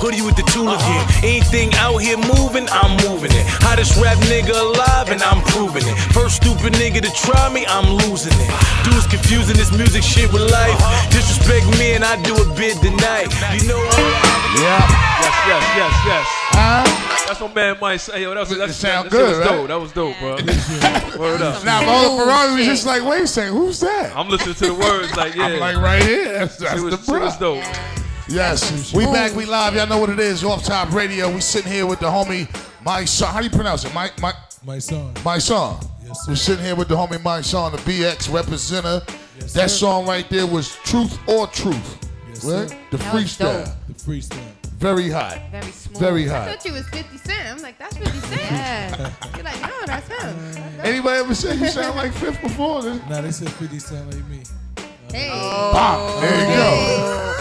Hoodie with the tool again. Anything out here moving, I'm moving it. Hottest rap nigga alive, and I'm proving it. First stupid nigga to try me, I'm losing it. Dudes confusing this music shit with life. Disrespect me and I do a bid tonight. You know what? Yes. That's my man Mike. Hey, yo, that sound good, right? Dope. That was dope, bro. Word up. Now, Bolo Ferrari was just like, wait a second, who's that? I'm listening to the words like, yeah. I'm like, right here. That's the bro. It was dope. Yes, we back, we live. Y'all know what it is. Off Top Radio. We sitting here with the homie MYSSONE. How do you pronounce it? MYSSONE. MYSSONE. Yes, sir. We're sitting here with the homie MYSSONE, the BX representative. Yes, that sir. song right there was Truth or Truth. Yes, right? Sir. The freestyle. The freestyle. Very hot. Very smooth. Very hot. I thought you was 50 Cent. I'm like, that's 50 Cent. Yeah. You're like, no, that's him. Anybody ever said you sound like Fifth before? Nah, they said 50 sound like me. Hey. Bop. There you go.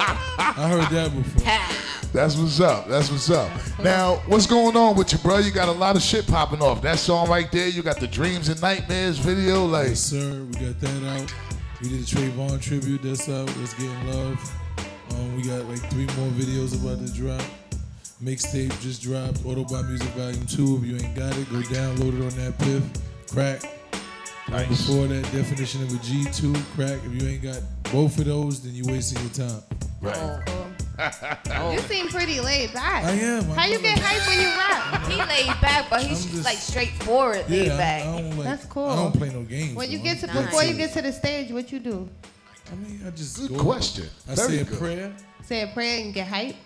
I heard that before. That's what's up. That's what's up. Now, what's going on with you, bro? You got a lot of shit popping off. That song right there, you got the Dreams and Nightmares video. Like, Yes, sir. We got that out. We did a Trayvon tribute. That's out. That's getting love. We got like 3 more videos about to drop. Mixtape just dropped. Autobot Music Volume 2. If you ain't got it, go download it on that Piff. Crack. nice. Before that definition of a G2, crack. If you ain't got both of those, then you wasting your time. Right. You seem pretty laid back. I am. How you get hype when you rap? He laid back, but he's just- like straightforward laid back. I don't like, That's cool. I don't play no games. When you so get to I'm before you serious. get to the stage, what you do? I mean, I just Good go. question. I Very say a good. prayer. Say a prayer and get hype.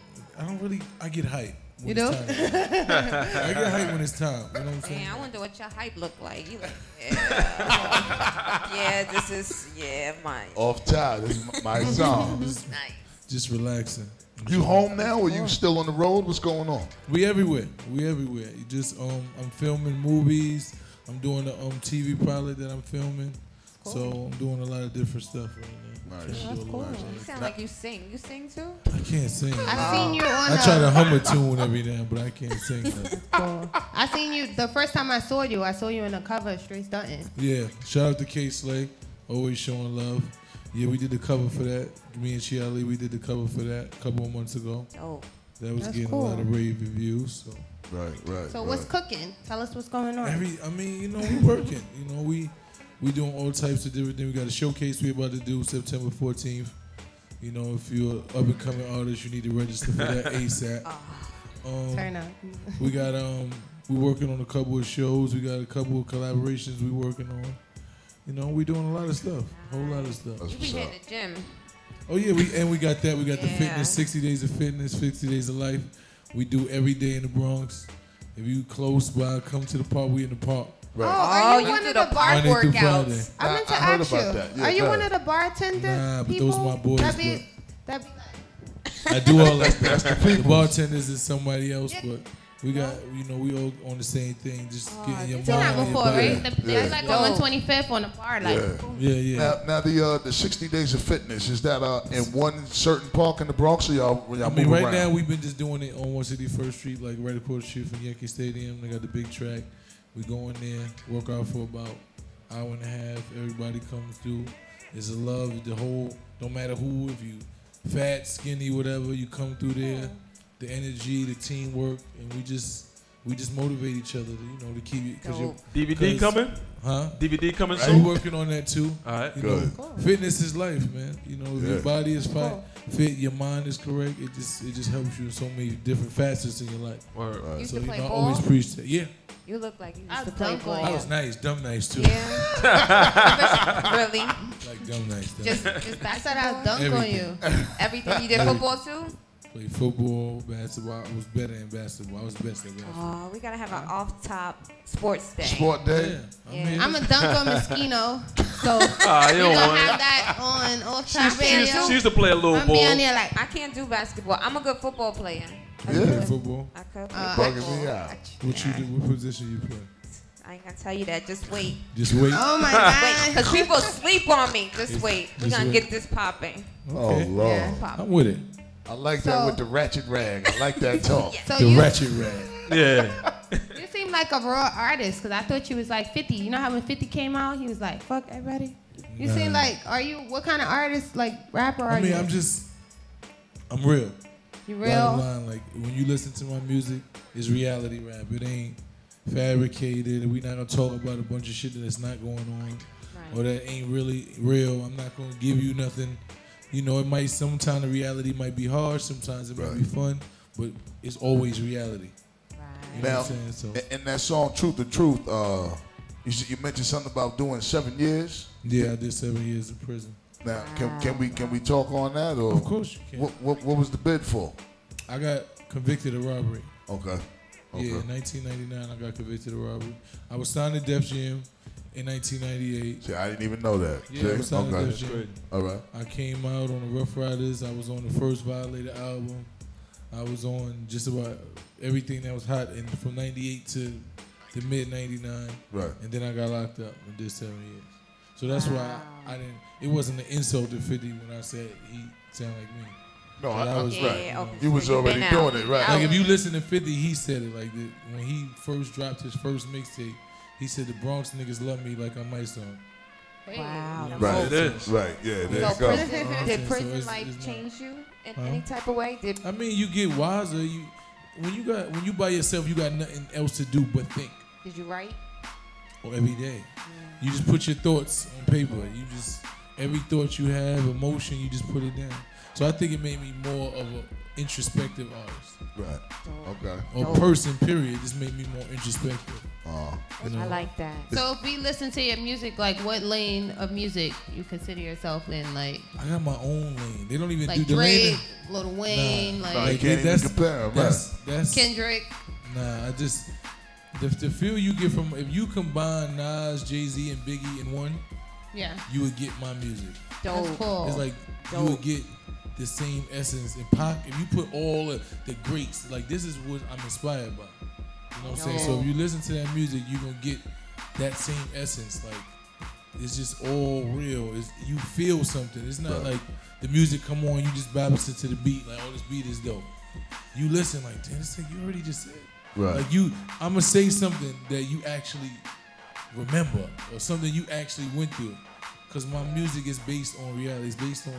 I get hype. when You do? it's time. I get hype when it's time. You know what I'm saying? Man, I wonder what your hype look like. You like, yeah, this is, mine. Off top. This is my song. Nice. Just relaxing. You home now or you still on the road? What's going on? We everywhere. We everywhere. You just I'm filming movies. I'm doing a TV pilot that I'm filming. Cool. So I'm doing a lot of different stuff right now. Nice. Trying to do a cool. lot. You sound like you sing. You sing too? I can't sing. I seen you on I try to hum a tune every now, but I can't sing. Cool. I seen you the first time I saw you in a cover of Straight Stuntin'. Yeah. Shout out to K Slay. Always showing love. Yeah, we did the cover for that. Me and Chi Ali, we did the cover for that a couple of months ago. Oh. That was That's getting cool. a lot of rave reviews. So Right. So what's cooking? Tell us what's going on. we working. We doing all types of different things. We got a showcase we about to do September 14th. You know, if you're an up and coming artist, you need to register for that ASAP. Turn up. We got we working on a couple of shows. We got a couple of collaborations we working on. You know, we doing a lot of stuff. A whole lot of stuff. That's You be what's up. hitting the gym. Oh yeah, we got that. We got the Yeah. fitness, 60 days of fitness, 60 days of life. We do every day in the Bronx. If you close by, come to the park. We in the park. Oh, are you you one do of the the bar Monday through workouts. Friday. I meant to I heard ask about you. that. Yeah, Are you go one ahead. of the bartender Nah, but people? those my boys, That be like, I do all that. The bartenders is somebody else, but we got, we all on the same thing. Just getting your it's not mind and your before, body. right? They're like on 125th on the bar, like. Yeah. Now the 60 days of fitness, is that in one certain park in the Bronx or y'all I mean, move right around? now we've been just doing it on 161st Street, like right across the street from Yankee Stadium. They got the big track. We go in there, work out for about an hour and a half. Everybody comes through. It's a love. The whole, no matter who, if you fat, skinny, whatever, you come through there. The energy, the teamwork, and we just motivate each other, to keep it. DVD coming? Huh? DVD coming I'm soon? working on that too. All right. Good. Fitness is life, man. If your body is fit, your mind is correct. It just helps you in so many different facets in your life. Word. You used So to play I ball? always preach that. Yeah, You look like you I used to play dunk on ball. I was nice, dumb nice too. Yeah. Really? Like dumb nice. Just I said I'll basketball? dunk on you. Everything. You did football too? Played football, basketball. I was better in basketball. I was the best at basketball. Oh, we gotta have an off-top sports day. Sport day? Yeah. I'm a dunk on Moschino, so You we're don't gonna want have it. that on off top She radio. used to play a little I'm ball. be on there like, I can't do basketball. I'm a good football player. You play football? I could play Bugging football. me out. What you do? What position you play? I ain't gonna tell you that. Just wait. Just wait. oh my Wait, god. because people sleep on me. Just wait. We're Just gonna wait. get this popping. Oh, Lord. Yeah. I'm with it. I like that So- with the ratchet rag. I like that talk. So The you ratchet rag. Yeah. you seem like a raw artist, because I thought you was like 50. You know how when 50 came out, he was like, fuck everybody? You seem like, what kind of artist, like rapper are I mean, you? I'm real. You Bottom real? line, like when you listen to my music, it's reality rap. It ain't fabricated. We not gonna talk about a bunch of shit that's not going on or that ain't really real. I'm not gonna give you nothing. You know, it might sometimes the reality might be harsh, sometimes it might be fun, but it's always reality. You know Now, what I'm saying? So, in that song "Truth to Truth," you mentioned something about doing 7 years. yeah, I did 7 years in prison. Now, can we talk on that, or Of course you can. What was the bid for? I got convicted of robbery. Okay. Yeah, in 1999 I got convicted of robbery. I was signed to Def Jam in 1998. See, I didn't even know that. Yeah, I was signed to Def Jam. All right. I came out on the Rough Riders. I was on the first Violator album. I was on just about everything that was hot from 98 to the mid 99. Right. And then I got locked up and did 7 years. So that's why I didn't, it wasn't an insult to 50 when I said he sounded like me. No, But I was right. Yeah, okay, You was so you've already been doing out. it, right? Like if you listen to 50, he said it like that. When he first dropped his first mixtape, he said the Bronx niggas love me like I'm MYSSONE. Wow. Right. It is. Right. Yeah. There So you go. prison, So did it's- prison it's life not- change you in Huh? any type of way? Did I mean, you get wiser. When you by yourself, you got nothing else to do but think. you write? Or every day, you just put your thoughts on paper. You just every thought you have, emotion, you just put it down. So I think it made me more of an introspective artist Right. Okay. or person. Period. It just made me more introspective. You know? I like that. So if we listen to your music, like what lane of music you consider yourself in? Like I got my own lane. They don't even do like the lane. Drake, Lil Wayne, No, you like can't even compare 'em, right? That's Kendrick. Nah, I just the feel you get from if you combine Nas, Jay-Z, and Biggie in one, Yeah, you would get my music. that's cool. It's like you would get the same essence in Pac. If you put all of the greats, like this is what I'm inspired by. You know what I'm saying? So if you listen to that music, you're gonna get that same essence. Like it's just all real. You feel something. It's not like the music come on, you just bounce it to the beat. Like, oh, this beat is dope. You listen like, damn, this thing you already just said. Right. Like I'm gonna say something that you actually remember or something you actually went through. Cause my music is based on reality. It's based on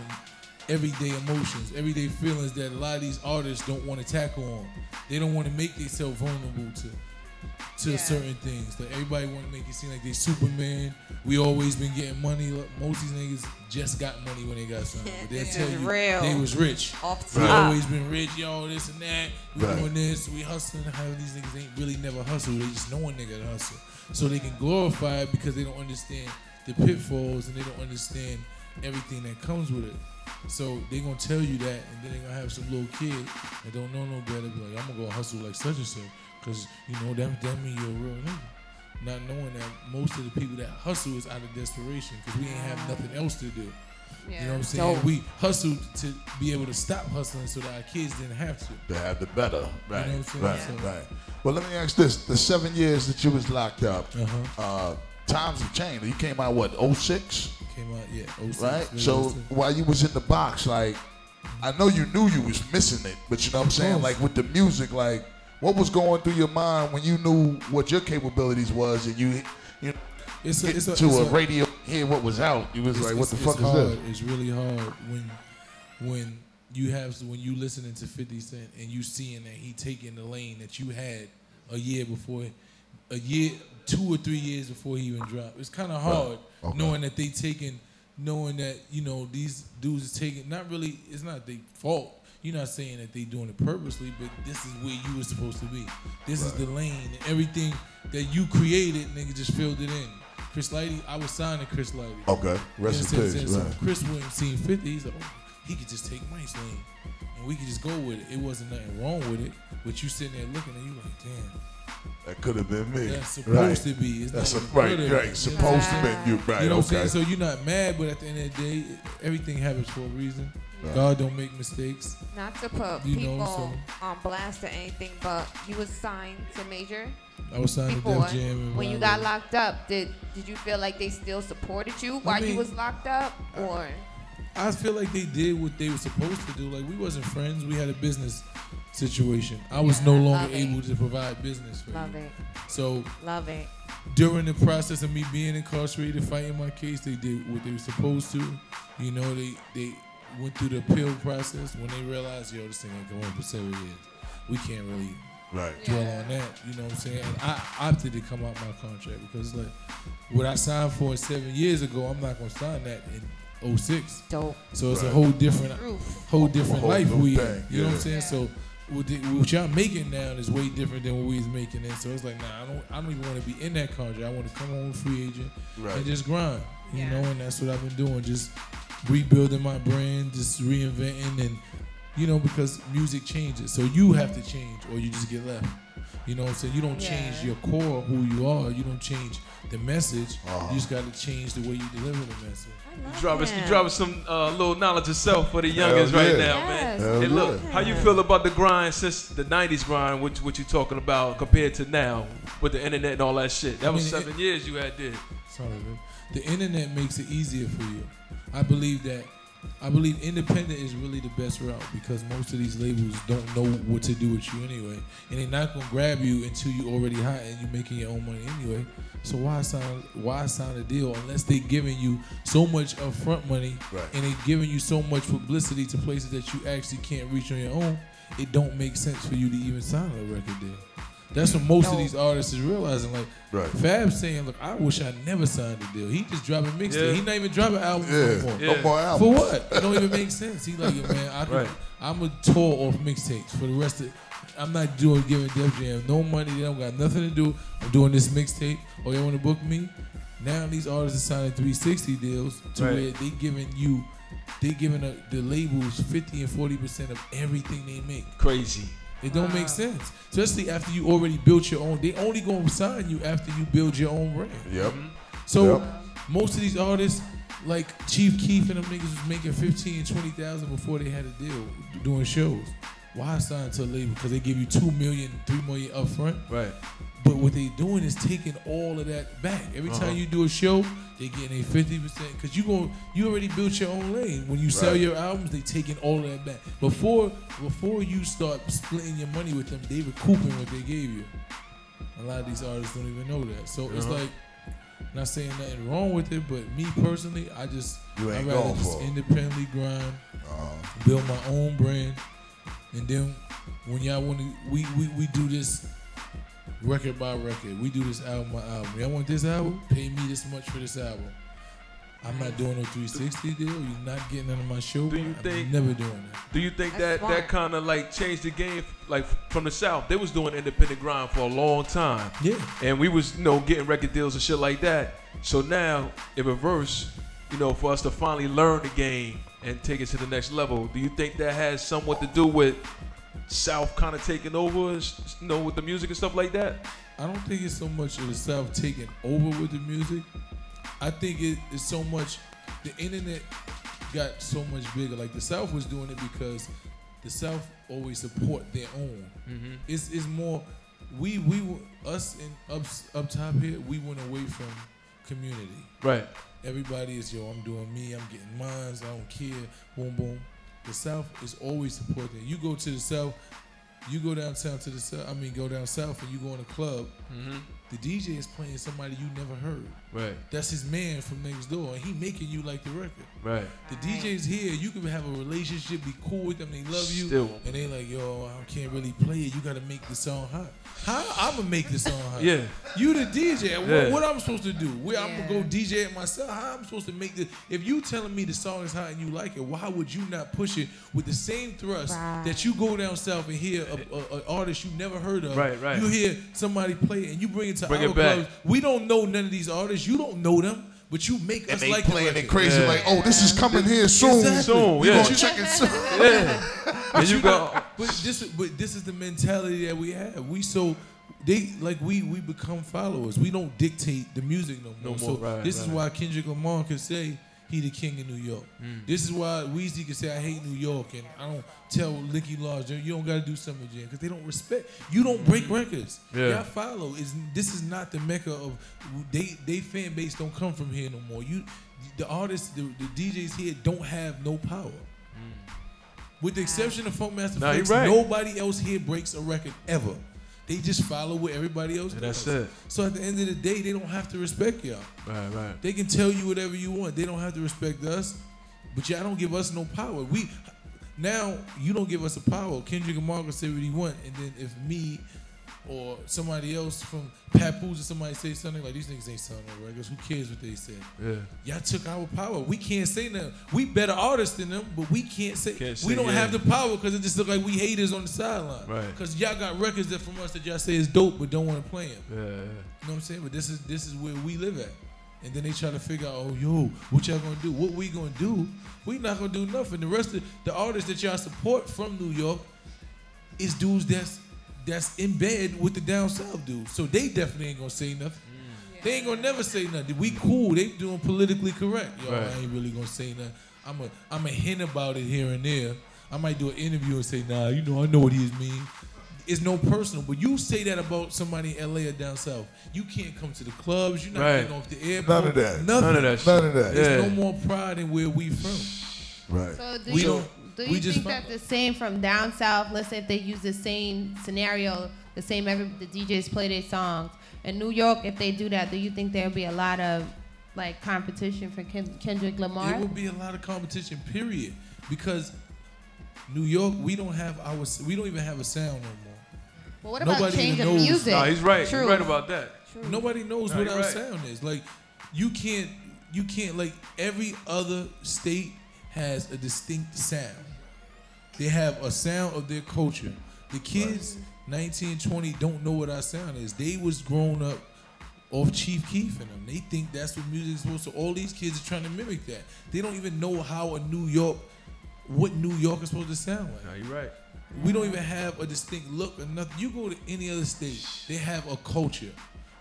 everyday emotions, everyday feelings that a lot of these artists don't want to tackle on. They don't want to make themselves vulnerable to certain things. Like everybody want to make it seem like they Superman. We always been getting money. Look, most of these niggas just got money when they got signed. But they'll This tell is you real. they was rich. Off We top. always been rich, yo, this and that. We Right. doing this, we hustling. How these niggas ain't really never hustle. They just know a nigga to hustle. So they can glorify it because they don't understand the pitfalls and they don't understand everything that comes with it. So they gonna tell you that, and then they gonna have some little kid that don't know no better. Be like, I'm gonna go hustle like such and such, cause you know that mean you're a real nigga. Not knowing that most of the people that hustle is out of desperation, cause we ain't have nothing else to do. You know what I'm saying? Dope. We hustled to be able to stop hustling so that our kids didn't have to. To have the better. Right. You know what I'm right. saying? Right. Well, let me ask this: the 7 years that you was locked up, Uh-huh. times have changed. You came out what 06? Came out, yeah, 06, Right. really So 06. while you was in the box, like I know you knew you was missing it, but you know what I'm saying? course. Like with the music, like what was going through your mind when you knew what your capabilities was, and you It's get a to a radio, hear what was out. You was like, what the fuck is hard. this? It's really hard when you listening to 50 Cent and you seeing that he taking the lane that you had a year before, 2 or 3 years before he even dropped. It's kind of hard Okay. knowing that they taking, knowing that these dudes is taking. Not really, it's not their fault. You're not saying that they doing it purposely, but this is where you were supposed to be. This is the lane. And everything that you created, nigga, just filled it in. Chris Lighty, I was signed to Chris Lighty. Okay, rest in peace. So Right. Chris wouldn't see 50. He's like, oh, he could just take Mike's lane, and we could just go with it. It wasn't nothing wrong with it, but you sitting there looking and you like, damn, That could have been me. that's supposed to be. It's That's not right. could've Right. been. Supposed to be you. Right. You know what I'm okay. saying? So you're not mad, but at the end of the day, everything happens for a reason. Right. God don't make mistakes. Not to put You know, people on blast or anything, but you was signed to Major I was signed to before. Def Jam. And When you Violator. got locked up, did you feel like they still supported you while you mean- was locked up, or? I feel like they did what they were supposed to do. Like we wasn't friends. We had a business situation. I was no longer love it. able to provide business for Love you. it, So love it. during the process of me being incarcerated, fighting my case, they did what they were supposed to. You know, they went through the appeal process, when they realized, yo, this thing ain't going for 7 years, we can't really dwell on that. You know what I'm saying? And I opted to come out my contract because like what I signed for 7 years ago, I'm not gonna sign that in 06. Dope. So it's a whole different life we in. You know what I'm saying? So what y'all making now is way different than what we was making then. So it's like, nah, I don't even want to be in that contract. I want to come home free agent and just grind. You know, and that's what I've been doing. Just rebuilding my brand, just reinventing, and you know, because music changes. So you have to change or you just get left. You know what I'm saying? You don't change your core, who you are. You don't change the message. You just got to change the way you deliver the message. You dropping some little knowledge of self for the youngins right now, man. Hey, look, how you feel about the grind since the 90s grind, what you talking about, compared to now with the internet and all that shit? That was 7 years you had did. Sorry, man. The internet makes it easier for you. I believe independent is really the best route because most of these labels don't know what to do with you anyway. And they're not gonna grab you until you already hot and you making your own money anyway. So why sign a deal unless they giving you so much upfront money and they giving you so much publicity to places that you actually can't reach on your own? It don't make sense for you to even sign a record deal. That's what most of these artists is realizing. Like Fab saying, "Look, I wish I never signed a deal. He just dropping mixtape. He not even dropping albums anymore. No more albums. For what? It don't even make sense. He like, man, I'm a tour off mixtapes for the rest of. I'm not giving Def Jam no money. They don't got nothing to do. I'm doing this mixtape. Oh, you want to book me? Now these artists are signing 360 deals to where they giving the labels 50 and 40% of everything they make. Crazy. It don't make sense, especially after you already built your own. They only gonna sign you after you build your own brand. So most of these artists, like Chief Keef and them niggas, was making 15 and 20,000 before they had a deal doing shows. Why sign to a label? Because they give you $2 million, $3 million up front. But what they doing is taking all of that back. Every time you do a show, they getting a 50% because you already built your own lane. When you sell your albums, they taking all of that back. Before you start splitting your money with them, they recouping what they gave you. A lot of these artists don't even know that. So it's like, not saying nothing wrong with it, but me personally, I'd rather just independently grind, build my own brand, and then when y'all want to, we do this record by record. We do this album by album. Y'all want this album? Pay me this much for this album. I'm not doing no 360 deal. You're not getting under my show. I'm never doing that. Do you think that kind of like changed the game? Like from the South, they was doing independent grind for a long time. Yeah. And we was, getting record deals and shit like that. So now, in reverse, for us to finally learn the game and take it to the next level, do you think that has somewhat to do with South kind of taking over, with the music and stuff like that? I don't think it's so much of the South taking over with the music. I think it's so much, the internet got so much bigger. Like the South was doing it because the South always support their own. It's more, us up top here, we went away from community. Everybody is, I'm doing me, I'm getting mines, I don't care, boom, boom. The South is always supporting. You go to the South, you go downtown to the South, go down South and you go in a club, the DJ is playing somebody you never heard. That's his man from next door, and he making you like the record. The DJ's here, you can have a relationship, be cool with them, they love you, and they like, yo, I can't really play it, you gotta make the song hot. How I'm gonna make the song hot? You the DJ, what I'm supposed to do? I'm gonna go DJ it myself? How I'm supposed to make this? If you telling me the song is hot and you like it, why would you not push it with the same thrust that you go down south and hear an artist you never heard of? You hear somebody play it and you bring it to our clubs. We don't know none of these artists. You don't know them, but you make us like playing it crazy. Like, oh, this is coming here soon. Soon, we gonna check it soon. And you go. But this is the mentality that we have. We become followers. We don't dictate the music no more. So this is why Kendrick Lamar could say he the king of New York. This is why Weezy can say I hate New York, and I don't tell Licky Laws you don't gotta do something, Jam, because they don't respect. You don't break records. Y'all follow. This is not the mecca of they fan base don't come from here no more. The artists, the DJs here don't have no power. With the exception of Funkmaster Flex, nobody else here breaks a record ever. They just follow what everybody else does. That's it. So at the end of the day, they don't have to respect y'all. They can tell you whatever you want. They don't have to respect us. But y'all don't give us no power. Now you don't give us the power. Kendrick Lamar can say what he want, and then if me or somebody else from Papoose or somebody say something like these niggas ain't selling no records, who cares what they say? Yeah. Y'all took our power. We can't say nothing. We better artists than them, but we can't say we don't yeah. have the power because it just look like we haters on the sideline. Right. Because y'all got records that from us that y'all say is dope but don't want to play them. Yeah. You know what I'm saying? But this is where we live at. And then they try to figure out, oh, yo, what y'all gonna do? What we gonna do? We not gonna do nothing. The rest of the artists that y'all support from New York is dudes that's in bed with the down south dudes. So they definitely ain't gonna say nothing. They ain't gonna never say nothing. We cool. They doing politically correct. Yo, Right. I ain't really gonna say nothing. I'm a hint about it here and there. I might do an interview and say, nah, I know what he mean. It's no personal, but you say that about somebody in LA or down south. You can't come to the clubs. You're not Right. getting off the airport. None of that. Nothing. None of that shit. None of that. There's Yeah. no more pride in where we from. Right. So do We you, don't- do we you just think that the same from down south, let's say if they use the same scenario, the same the DJs play their songs. In New York, if they do that, do you think there'll be a lot of like competition for Kendrick Lamar? It will be a lot of competition, period. Because New York, we don't even have a sound no more. Well, what about Nobody change even of knows. music? No, he's right. True. He's right about that. True. Nobody knows No, what you're our right. sound is. Like you can't like every other state has a distinct sound. They have a sound of their culture. The kids 19, 20 don't know what our sound is. They was grown up off Chief Keef and them. They think that's what music is supposed to. All these kids are trying to mimic that. They don't even know what New York is supposed to sound like. No, you're right. We don't even have a distinct look or nothing. You go to any other state, they have a culture.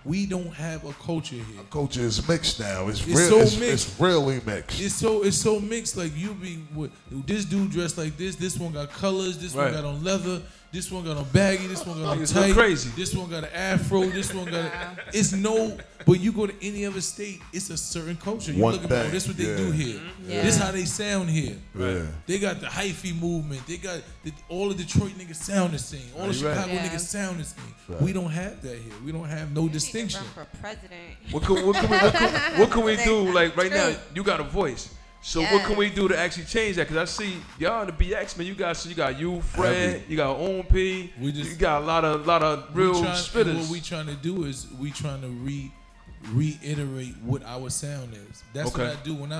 We don't have a culture here. Culture is mixed now. It's It's real. so It's mixed. really mixed. It's so mixed. Like you be with this dude dressed like this. This one got colors. This one Right. got on leather. This one got on baggy. This one got on Niggas go tight. crazy. This one got an afro. This one got. It's no. But you go to any other state, it's a certain culture. You One look at thing, this what they yeah. do here. Yeah. This how they sound here. Yeah. They got the hyphy movement. They got all the Detroit niggas sound the same. All the You're right. Chicago Yeah. niggas sound the same. Right. We don't have that here. We don't have no distinction. Run for president. What can we do? Like right now, True. you got a voice. So what Yes. can we do to actually change that? Cause I see y'all in the BX man. You got you, Fred. Heavy. You got On P. We just- You got a lot of real And spitters. what we trying to do is we trying to reiterate what our sound is. That's Okay. what I do when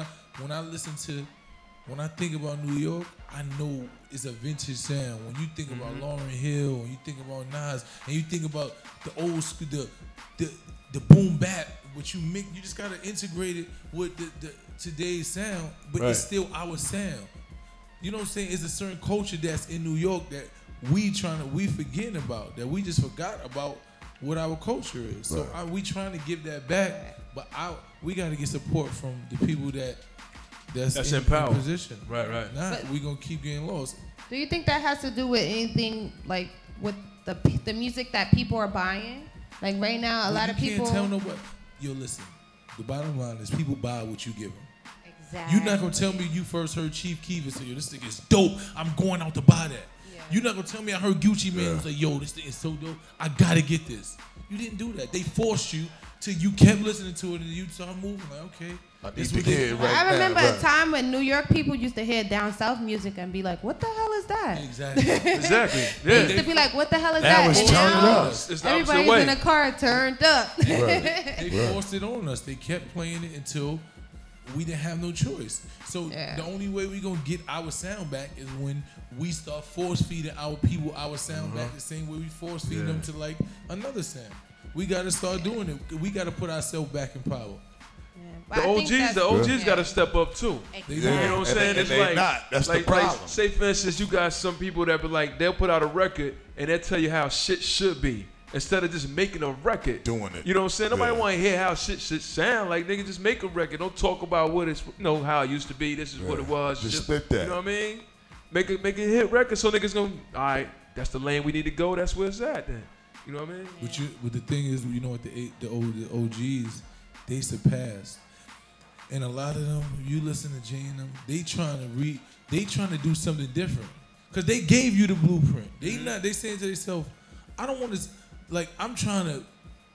I think about New York. I know it's a vintage sound. When you think Mm-hmm. about Lauryn Hill, when you think about Nas, and you think about the old school, the boom bap, what you just gotta integrate it with the today's sound, but it's Right. still our sound. You know what I'm saying? It's a certain culture that's in New York that we forgetting about, that we just forgot about what our culture is. So we trying to give that back, but we got to get support from the people that's in power. position. Right. Nah, But- we gonna keep getting lost. Do you think that has to do with anything like with the music that people are buying? Like right now, a lot of people. You can't tell nobody. Yo, listen. The bottom line is people buy what you give them. Exactly. You're not gonna tell me you first heard Chief Keef and say, yo, this thing is dope. I'm going out to buy that. Yeah. You're not gonna tell me I heard Gucci Mane and say, yo, this thing is so dope. I gotta get this. You didn't do that. They forced you till you kept listening to it and you started moving. Like, okay. I need This to what they- hear it Well, right I remember now. a time when New York people used to hear down south music and be like, "What the hell is that?" Exactly. Exactly. They used Yeah. to be like, "What the hell is That that?" was And turn it now up. It's the opposite everybody's way. in a car turned up. They forced it on us. They kept playing it until we didn't have no choice. So Yeah. the only way we gonna get our sound back is when we start force feeding our people our sound back the same way we force feed them to like another sound. We gotta start doing it. We gotta put ourselves back in power. But The I think OGs, that's- got to step up too. Exactly. You know what I'm And saying? they- It's and they like, not. That's the like, problem. say for instance, you got some people that be like, they'll put out a record and they'll tell you how shit should be instead of just making a record. Doing it. You know what I'm saying? Nobody Yeah. want to hear how shit should sound. Like, nigga, just make a record. Don't talk about what it's, how it used to be. This is what it was. Just spit that. You know what I mean? Make a hit record so niggas gonna, all right, that's the lane we need to go. That's where it's at then. You know what I mean? But the thing is, you know what, the OGs, they surpassed. And a lot of them, you listen to Jay and them, they trying to do something different. Cause they gave you the blueprint. They saying to themselves, I don't want to, like, I'm trying to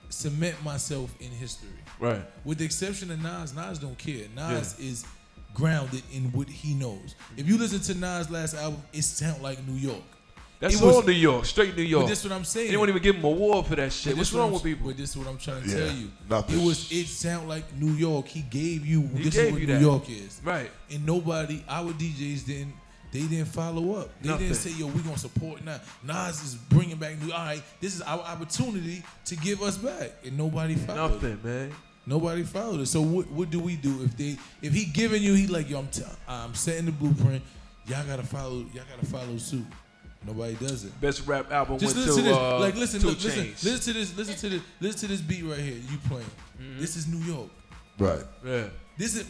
cement myself in history. Right. With the exception of Nas don't care. Nas is grounded in what he knows. If you listen to Nas' last album, it sounds like New York. That's all New York, straight New York. But this is what I'm saying. They won't even give him an award for that shit. What's wrong with people? But this is what I'm trying to tell you. Nothing. It sound like New York. He gave you. This gave is what you New that. York is. Right. And nobody, our DJs didn't follow up. They didn't say, yo, we gonna support Nas. Nas is bringing back New. All right, this is our opportunity to give us back, and nobody followed. Nothing, man. Nobody followed it. So what do we do if he giving you? He like, yo, I'm setting the blueprint. Y'all gotta follow suit. Nobody does it. Best rap album Just went listen to to this. Like listen to this beat right here. You playing. This is New York. Right. Yeah. This is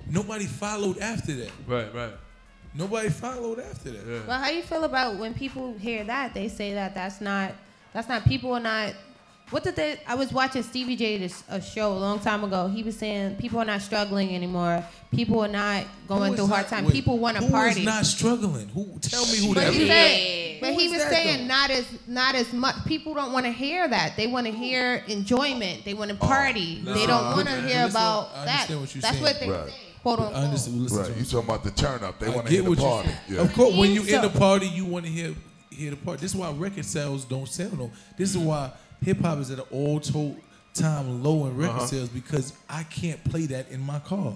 nobody followed after that. Right. Nobody followed after that. Yeah. Well, how you feel about when people hear that? They say that's not people are not. What did they? I was watching Stevie J a show a long time ago. He was saying people are not struggling anymore. People are not going through hard time. People want to party. Who is not struggling? Tell me who But that he is. said, but Who he is was that, saying though? not as much. People don't want to hear that. They want to hear enjoyment. They want to party. They don't want to hear about I that. understand what you're That's saying. what they Right. say. Quote I unquote. understand. Listen Right. to You him. talking about the turn up? They I want to get hear the what you're party. saying. Yeah. Of course, when you So- in the party, you want to hear the party. This is why record sales don't sell no. This is why hip hop is at an all-time low in record sales because I can't play that in my car.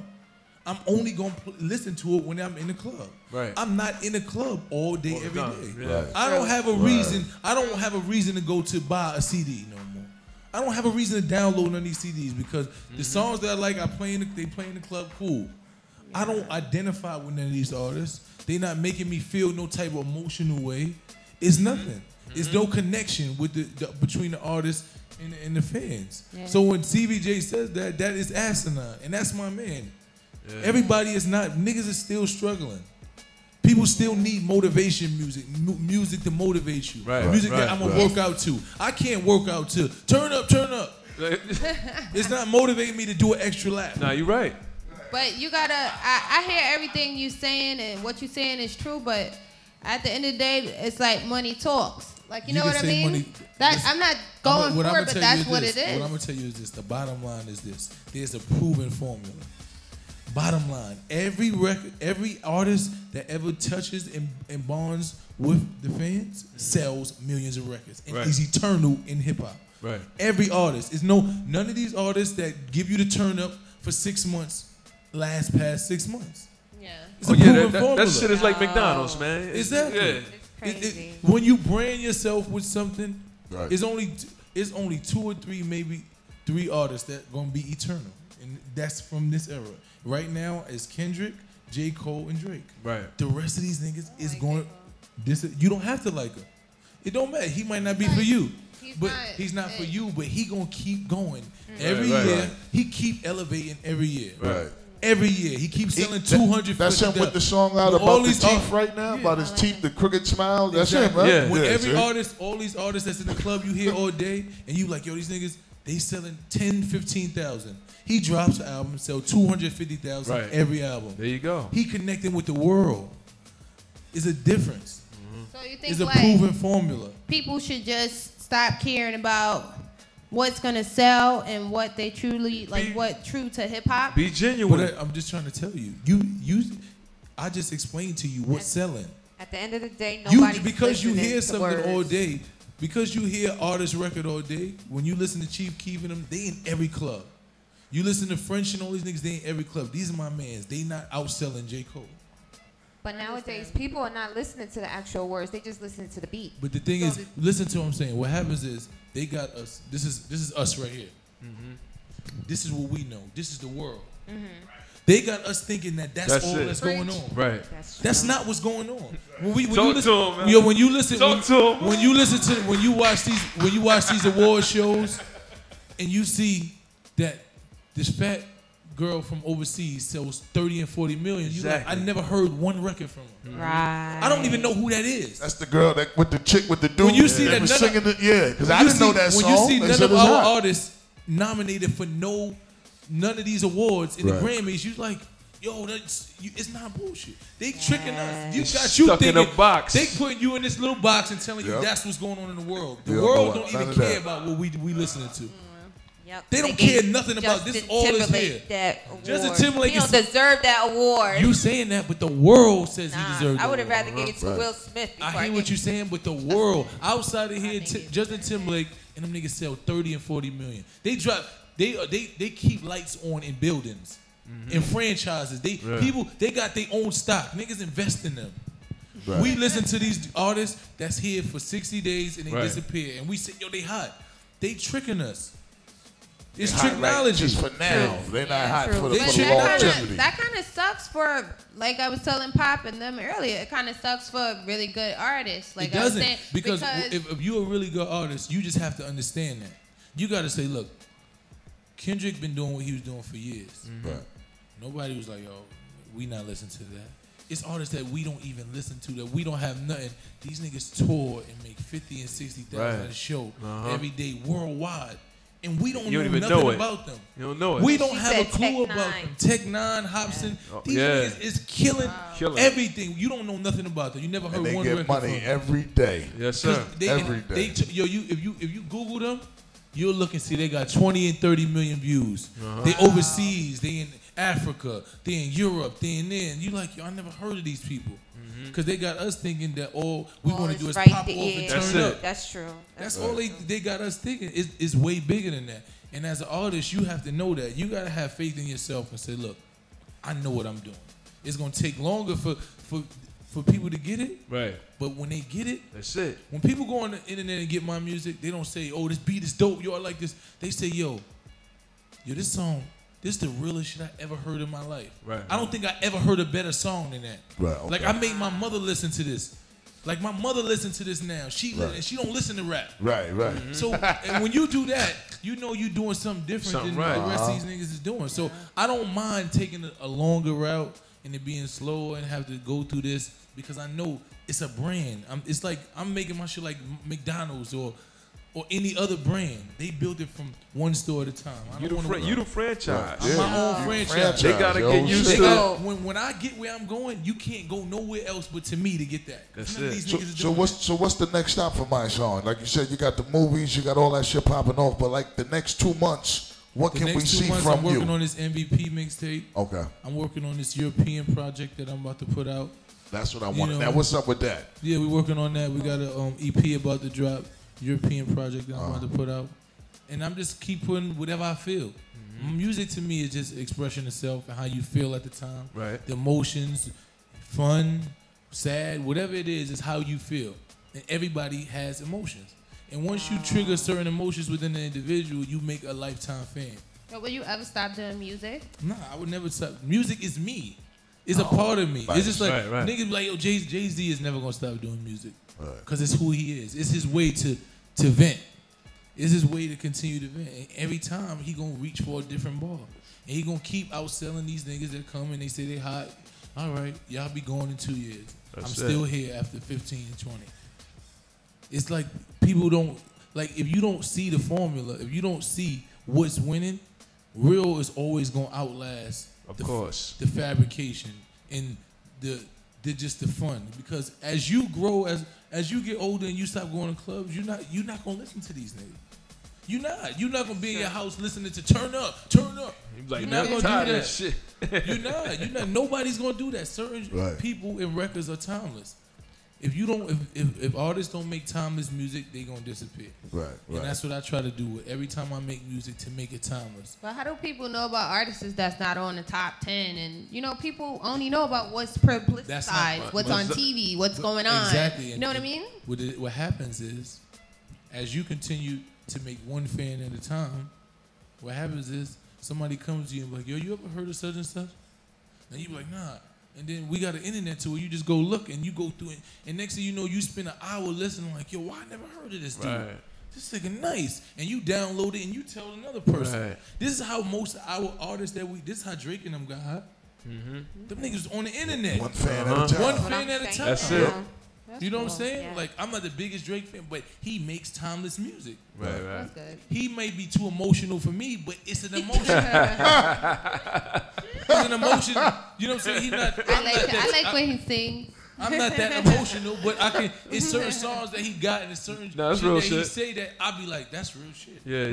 I'm only gonna listen to it when I'm in the club. Right. I'm not in the club all day, every day. Yeah. Right. I don't have a reason. I don't have a reason to go to buy a CD no more. I don't have a reason to download none of these CDs because the songs that I like, they play in the club. Cool. I don't identify with none of these artists. They not making me feel no type of emotional way. It's nothing. It's no connection with the between the artist and the fans. Yeah. So when CBJ says that is asinine, and that's my man. Everybody is not. Niggas is still struggling. People still need motivation music to motivate you. Right, Music that right, I'm gonna right. work out to. I can't work out to turn up. It's not motivating me to do an extra lap. Nah, you're right. But you gotta. I hear everything you saying, and what you saying is true. But at the end of the day, it's like money talks. Like you know can what I say mean? money- I'm not going for it, but that's what it is. What I'm gonna tell you is this: the bottom line is this. There's a proven formula. Bottom line: every record, every artist that ever touches and bonds with the fans sells millions of records and Right. is eternal in hip hop. Right. Every artist is none of these artists that give you the turn up for 6 months last past 6 months. Yeah. It's Oh a yeah, proven that formula. shit is like McDonald's, man. Exactly. Yeah. It's crazy. When you brand yourself with something, Right. it's only 2 or 3, maybe 3 artists that gonna be eternal, and that's from this era. Right now, it's Kendrick, J. Cole, and Drake. Right. The rest of these niggas is going. You don't have to like him. It don't matter. He might not be for you, but he's not for you. But he gonna keep going every right, year. right. He keep elevating every year. Right. Every year he keeps selling 200. That's him with the song out All about the these teeth right now, about his teeth, the crooked smile. That's Exactly. him, right? Yeah. When Yeah, every see? artist, all these artists that's in the club you hear all day, and you like, yo, these niggas, they selling 10, 15,000. He drops an album, sell 250,000 Right. every album. There you go. He connecting with the world. It's a difference. So you think It's a like proven formula. people should just stop caring about what's gonna sell and what they truly like, what true to hip hop? Be genuine. But I'm just trying to tell you, I just explained to you what's selling. At the end of the day, nobody's Because you listening hear to something all words. day, because you hear artist record all day, when you listen to Chief Keef and them, they in every club. You listen to French and all these niggas, they in every club. These are my mans. They not outselling J. Cole. But nowadays, people are not listening to the actual words. They just listen to the beat. But the thing is, listen to what I'm saying. What happens is they got us. This is us right here. This is what we know. This is the world. They got us thinking that's all it. that's going on. Right. That's not what's going on. When you Talk listen, to him, man. yo, when you listen, Talk to him. when you watch these award shows, and you see that this fat girl from overseas sells 30 and 40 million, you like, I Exactly. never heard one record from her. Right. I don't even know who that is. That's the girl that with the chick with the dude. When you see that was none of- singing it, yeah, because I You didn't know see- that song. When you see They none said of it's our hot. artists nominated for none of these awards in Right. the Grammys, you like, yo, it's not bullshit. They tricking us. You got Stuck you in thinking a box. They putting you in this little box and telling you Yep. that's what's going on in the world. The Yeah, world no, don't none even of care that. about what we listening to. Yep. They don't care nothing about this. All is here. That award. Justin Timberlake He don't deserve that award. You saying that, but the world says he deserves. I would have award. rather give it to Will Smith. I hear what you're saying, but the world outside of here, Justin Timberlake and them niggas sell 30 and 40 million. They drop. They keep lights on in buildings, in franchises. People they got their own stock. Niggas invest in them. Right. We listen to these artists that's here for 60 days and they disappear, and we say, yo, they hot. They tricking us. It's technology. Just for now. They're not hot for the longevity. That kind of sucks for, like I was telling Pop and them earlier, it kind of sucks for really good artists. Like it doesn't. Because if you're a really good artist, you just have to understand that. You got to say, look, Kendrick been doing what he was doing for years. Right. Nobody was like, yo, we not listening to that. It's artists that we don't even listen to, that we don't have nothing. These niggas tour and make 50 and 60,000 at a show every day worldwide. And we don't know nothing about them. You don't know it. We don't have a clue about them. Tech Nine, Hobson, these niggas is killing everything. You don't know nothing about them. You never heard one record. They get money every day. Yes, sir. Every day. If you Google them, you'll look and see they got 20 and 30 million views. They overseas. They in Africa. They in Europe. They in there. And you like, yo, I never heard of these people. Because they got us thinking that all we want to do is pop off and turn up. That's true. That's all they got us thinking. It's way bigger than that. And as an artist, you have to know that. You got to have faith in yourself and say, look, I know what I'm doing. It's going to take longer for people to get it. Right. But when they get it, that's it. When people go on the internet and get my music, they don't say, oh, this beat is dope. Yo, I like this. They say, yo, this song, this is the realest shit I ever heard in my life. Right. I don't think I ever heard a better song than that. Right. Okay. Like I made my mother listen to this. Like my mother listen to this now. She don't listen to rap. Right. So and when you do that, you know you're doing something different than the rest of these niggas is doing. So I don't mind taking a longer route and it being slow and have to go through this because I know it's a brand. It's like I'm making my shit like McDonald's or any other brand. They build it from one store at a time. You the franchise. I'm my own franchise. They gotta get used to it. When I get where I'm going, you can't go nowhere else but to me to get that. That's it. So what's the next stop for MYSSONE? Like you said, you got the movies, you got all that shit popping off, but like the next 2 months, what can we see from you? I'm working on this MVP mixtape. Okay. I'm working on this European project that I'm about to put out. That's what I want. Now what's up with that? Yeah, we're working on that. We got an EP about to drop. European project that I'm about to put out, and I'm just keep putting whatever I feel. Music to me is just expressing itself and how you feel at the time. Right. The emotions, fun, sad, whatever it is how you feel. And everybody has emotions. And once you trigger certain emotions within an individual, you make a lifetime fan. But will you ever stop doing music? Nah, I would never stop. Music is me. It's a part of me. It's just like niggas be like, yo, Jay-Z is never gonna stop doing music. Because it's who he is. It's his way to vent. It's his way to continue to vent. And every time he gonna reach for a different bar. And he gonna keep outselling these niggas that come and they say they hot. All right, y'all be going in 2 years. I'm still here after 15 and 20. It's like people don't, like if you don't see the formula, if you don't see what's winning, real is always gonna outlast the fabrication and the just the fun. Because as you grow, as you get older and you stop going to clubs, you're not gonna listen to these niggas. You're not gonna be in your house listening to turn up. You're like, not gonna do that. Shit. You're not. Nobody's gonna do that. Certain people and records are timeless. If you don't, if artists don't make timeless music, they gonna disappear. Right. And that's what I try to do every time I make music, to make it timeless. But how do people know about artists that's not on the top 10? And people only know about what's publicized, what's on TV, what's going on. Exactly. You know what I mean? What happens is, as you continue to make one fan at a time, what happens is somebody comes to you and be like, yo, you ever heard of such and such? And you be like, nah. And then we got an internet to where you just go look and you go through it. And next thing you know, you spend an hour listening like, yo, why I never heard of this dude? This nigga nice. And you download it and you tell another person. This is how most of our artists this is how Drake and them got hot. Them niggas on the internet. One fan at a time. One fan at a time. That's it. You know what I'm saying? Yeah. Like, I'm not the biggest Drake fan, but he makes timeless music. Right. That's good. He may be too emotional for me, but it's an emotion. It's an emotion. You know what I'm saying? I like when he sings. I'm not that emotional, but I can. It's certain songs that he got and it's certain that's shit real that shit. he say that I be like, that's real shit. Yeah.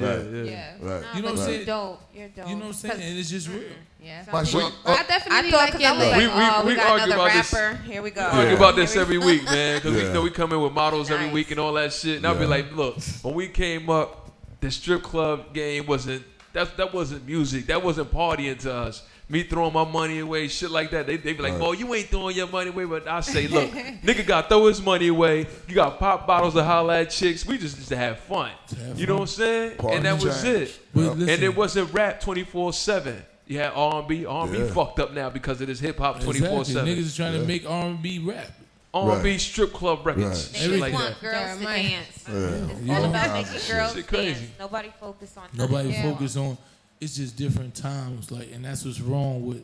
Right. You know what I'm saying? You're dope. You're dope. You know what I'm saying? And it's just real. Yeah. My son, I definitely thought like because your I was look. like, oh, we we got argue another about this. rapper. Here we go. We argue about this Here every we week, man, because we know we come in with models every Nice. week and all that shit. And I'll be like, look, when we came up, the strip club game wasn't that wasn't music. That wasn't partying to us. Me throwing my money away, shit like that. They be like, "Mo, you ain't throwing your money away." But I say, look, nigga got to throw his money away. You got pop bottles to holler at chicks. We just to have fun. You know what I'm saying? Party and that was jam. it. But listen, And it wasn't rap 24/7. You had R&B. R&B fucked up now because of this hip hop 24/7. Niggas is trying to make R&B rap. R&B strip club records. Right. Shit They like just that. want girls to dance. Yeah. It's all about making girls Shit crazy. dance. Nobody focus on Nobody nothing. focus on. It's just different times, like, and that's what's wrong with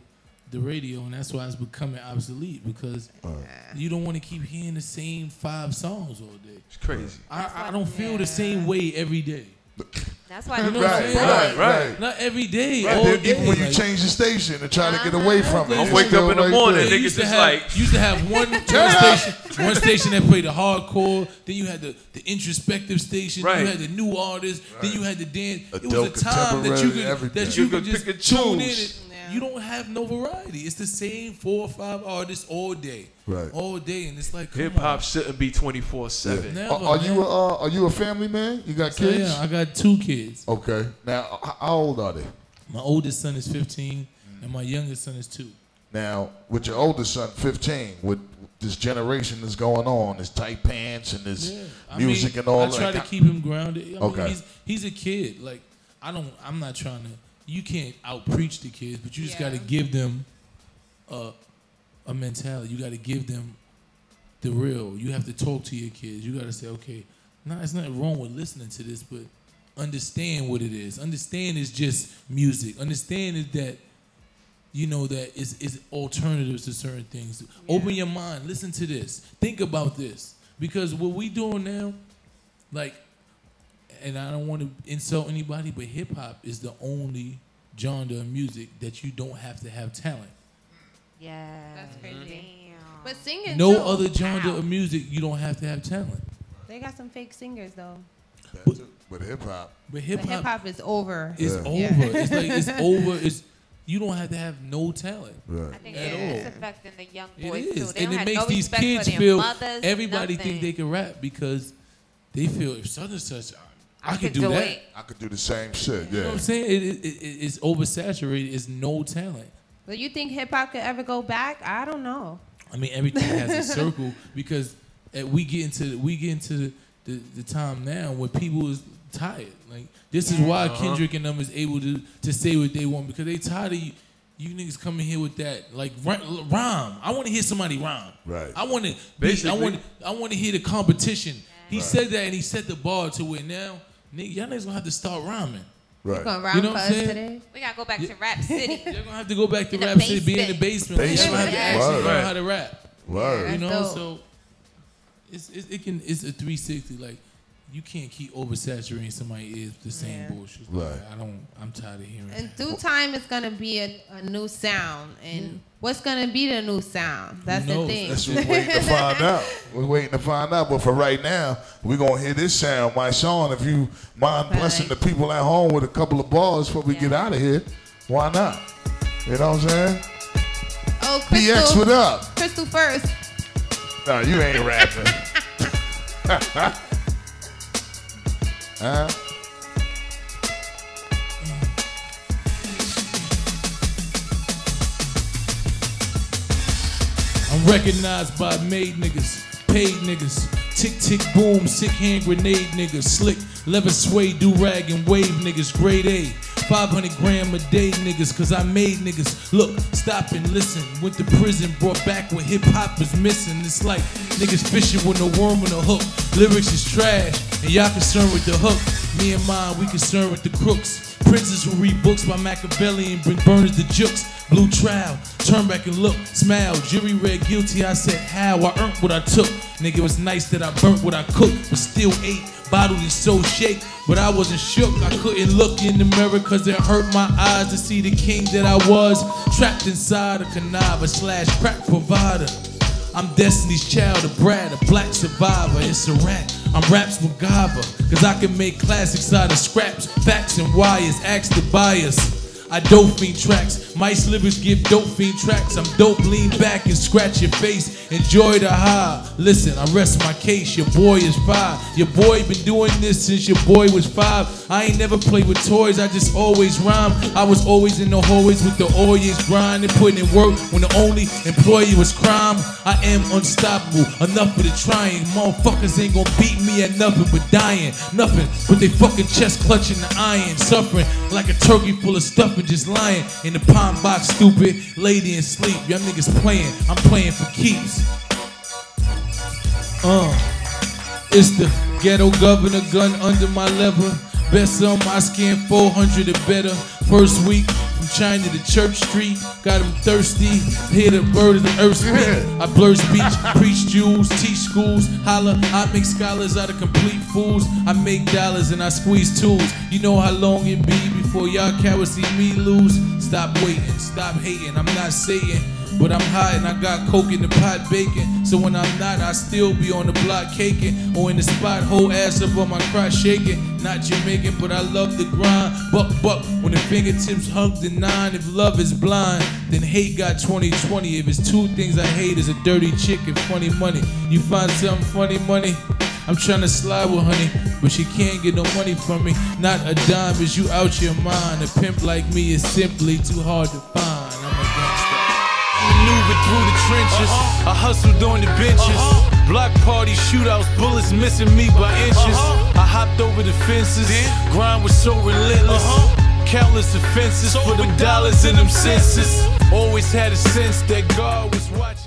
the radio, and that's why it's becoming obsolete because you don't want to keep hearing the same 5 songs all day. It's crazy. I don't feel the same way every day. That's why You know what I'm Right, saying? right. Not every day. Right. All Then day. even when you like, change the station and try to get away from it, I'm it's wake still up in the right morning, there. niggas used to just have, like, used to have one station that played the hardcore. Then you had the introspective station. Then Right. you had the new artists. Then you had the dance. It was a Adult time that you contemporary, everything. could You could just pick and tune in. choose. You don't have no variety. It's the same 4 or 5 artists all day. Right. All day, and it's like come hip hop on. shouldn't be 24/7. Never, Are you a family man? You got So, kids? yeah, I got 2 kids. Okay. Now, how old are they? My oldest son is 15, and my youngest son is 2. Now, with your oldest son, 15, with this generation that's going on, this tight pants and this music and all I that. try to keep him grounded. I mean, Okay. he's a kid. Like I'm not trying to. You can't out preach the kids, but you just got to give them a mentality. You got to give them the real. You have to talk to your kids. You got to say, okay, it's nothing wrong with listening to this, but understand what it is. Understand it's just music. Understand is that. You know that is alternatives to certain things. Open your mind. Listen to this. Think about this. Because what we doing now, like, and I don't want to insult anybody, but hip hop is the only genre of music that you don't have to have talent. Yeah. That's crazy. Damn. But singing No too. other genre of music you don't have to have talent. They got some fake singers though. With hip hop. But hip But hip hop hop is over. is Yeah. over. Yeah. It's like it's over. You don't have to have no talent. Right. I think At it's all. affecting the young It boys is, too. They and don't it have makes no these respect kids for their feel. mothers, Everybody nothing. think they can rap because they feel if such and such, I could could do do that. it. I could do the same shit, You know what yeah. I'm saying? It's oversaturated. It's no talent. But you think hip hop could ever go back? I don't know. I mean, everything has a circle because we get into the time now where people is tired. Like this is why Kendrick and them is able to say what they want because they tired of you niggas coming here with that like rhyme. I want to hear somebody rhyme. Right. I want to. Basically. I want to hear the competition. He said that and he set the bar to it. Now, nigga, y'all niggas gonna have to start rhyming. Right. Gonna rhyme You know for what us I'm saying? today. We gotta go back to Rap City. You're gonna have to go back to In the rap city, be in the basement. basement. Like, y'all gonna have to Basement. actually Word. learn how to rap. Word. You know, That's dope. so it's a 360. Like you can't keep oversaturating somebody's ears with the same bullshit. Like, Right. I'm tired of hearing In that. due time, it's gonna be a new sound, and what's gonna be the new sound? That's the knows? thing. That's what we're waiting to find out. We're waiting to find out. But for right now, we're going to hear this sound. MYSSONE, if you mind blessing the people at home with a couple of bars before we get out of here, why not? You know what I'm saying? Oh, DX, Crystal. what up? Crystal first. No, you ain't rapping. Huh? I'm recognized by made niggas, paid niggas, tick tick boom, sick hand grenade niggas, slick leather sway do rag and wave niggas, grade A. 500 gram a day niggas, cause I made niggas. Look, stop and listen. Went to prison, brought back what hip hop was missing. It's like niggas fishing with no worm on a hook. Lyrics is trash, and y'all concerned with the hook. Me and mine, we concerned with the crooks. Princes who read books by Machiavelli and bring burners to jukes. Blue trial, turn back and look, smile. Jury read guilty, I said how, I earned what I took. Nigga, it was nice that I burnt what I cooked, but still ate. Bottled and so shake, but I wasn't shook. I couldn't look in the mirror cause it hurt my eyes to see the king that I was. Trapped inside a conniver / crack provider. I'm Destiny's Child, a brat, a black survivor. It's a rat. I'm Raps MacGyver, cause I can make classics out of scraps, facts and wires. Ask the buyers. I dope fiend tracks. Mice lyrics give dope fiend tracks. I'm dope, lean back and scratch your face. Enjoy the high. Listen, I rest my case. Your boy is 5. Your boy been doing this since your boy was 5. I ain't never played with toys, I just always rhyme. I was always in the hallways with the always grind and putting in work when the only employee was crime. I am unstoppable, enough for the trying. Motherfuckers ain't gonna beat me at nothing but dying. Nothing but they fucking chest clutching the iron. Suffering like a turkey full of stuffing, just lying in the pine box, stupid lady in sleep. Y'all niggas playing, I'm playing for keeps. It's the ghetto governor gun under my lever. Best on my skin, 400 or better. First week from China to Church Street, got them thirsty. Hear the bird of the earth speak. I blur speech, preach Jews, teach schools, holla. I make scholars out of complete fools. I make dollars and I squeeze tools. You know how long it be before y'all cowards see me lose. Stop waiting, stop hating. I'm not saying, but I'm hot and I got coke in the pot baking. So when I'm not, I still be on the block caking, or in the spot, whole ass up on my crotch shaking. Not Jamaican, but I love the grind. Buck, when the fingertips hug the 9. If love is blind, then hate got 20/20. If it's two things I hate, is a dirty chick and funny money. You find something funny, money? I'm trying to slide with honey, but she can't get no money from me. Not a dime, is you out your mind? A pimp like me is simply too hard to find. I'm a gangster. Maneuvered through the trenches, I hustled on the benches. Block party shootouts, bullets missing me by inches. I hopped over the fences, grind was so relentless. Countless offenses for them dollars and them senses. Always had a sense that God was watching.